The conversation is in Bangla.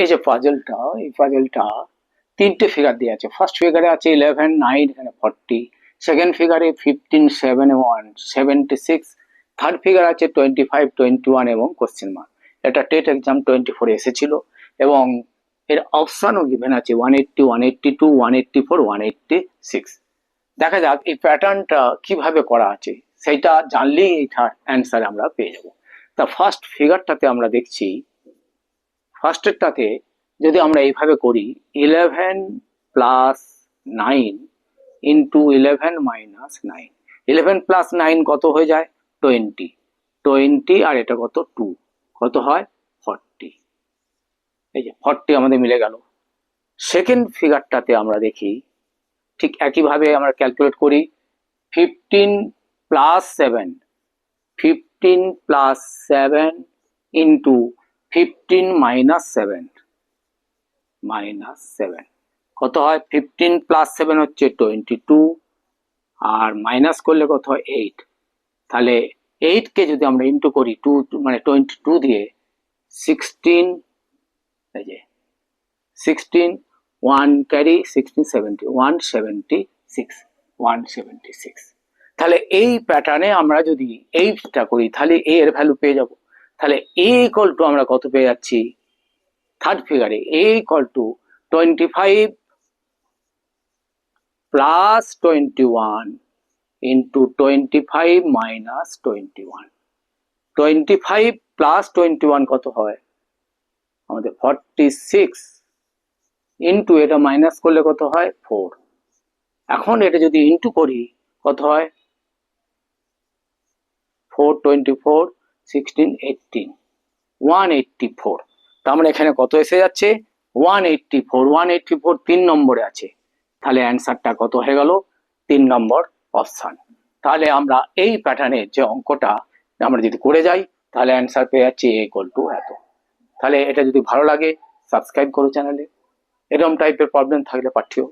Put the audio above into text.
এই যে পাজলটা, এই পাজলটা তিনটে ফিগার দিয়ে আছে। ফার্স্ট ফিগারে আছে 11, 9, এখানে 40। সেকেন্ড ফিগারে 15, 7 এবং 76। থার্ড ফিগার আছে 25, 21 এবং কোশ্চেন মার্ক। এটা টেট এক্সাম 24 এসেছিল এবং এর অপশনও গিভেন আছে 180, 182, 184, 186। দেখা যাক এই প্যাটার্নটা কিভাবে করা আছে, সেটা জানলেই এইটার অ্যান্সার আমরা পেয়ে যাব। তা ফার্স্ট ফিগারটাতে আমরা দেখছি, ফার্স্টেরটাতে যদি আমরা এইভাবে করি 11 প্লাস 9 ইন্টু 11 মাইনাস 9, 11 প্লাস 9 কত হয়ে যায় 20, 20 আর এটা কত 2, কত হয় 40। এই যে 40 আমাদের মিলে গেল। সেকেন্ড ফিগারটাতে আমরা দেখি ঠিক একইভাবে আমরা ক্যালকুলেট করি 15 plus 7, 15 plus 7 into 15 minus 7, minus 7 কত হয় 15 প্লাস 7 হচ্ছে 22 আর মাইনাস করলে কত হয় 8। তাহলে 8 কে যদি আমরা ইন্টু করি 2 মানে 22 দিয়ে 16, এই যে 16, 1 ক্যারি 16, 70, 176, 176। তাহলে এই প্যাটার্নে আমরা যদি এইটা করি তাহলে a এর ভ্যালু পেয়ে যাব। তাহলে a ইকুয়াল টু আমরা কত পেয়ে যাচ্ছি থার্ড ফিগারে a equal to 25 plus 21 into 25 minus 21। 25 plus 21 কত হয় আমাদের 46 ইন্টু এটা মাইনাস করলে কত হয় 4। এখন এটা যদি ইন্টু করি কত হয় 4, 24, 16, 18, 184। তার মানে এখানে কত এসে যাচ্ছে 184, 184 তিন নম্বরে আছে। তাহলে অ্যান্সারটা কত হয়ে গেল 3 নম্বর অপশন। তাহলে আমরা এই প্যাটার্নের যে অঙ্কটা আমরা যদি করে যাই তাহলে অ্যান্সার পেয়ে যাচ্ছি a ইকুয়াল টু এত। তাহলে এটা যদি ভালো লাগে সাবস্ক্রাইব করো চ্যানেলে। এরকম টাইপের প্রবলেম থাকলে পাঠিও।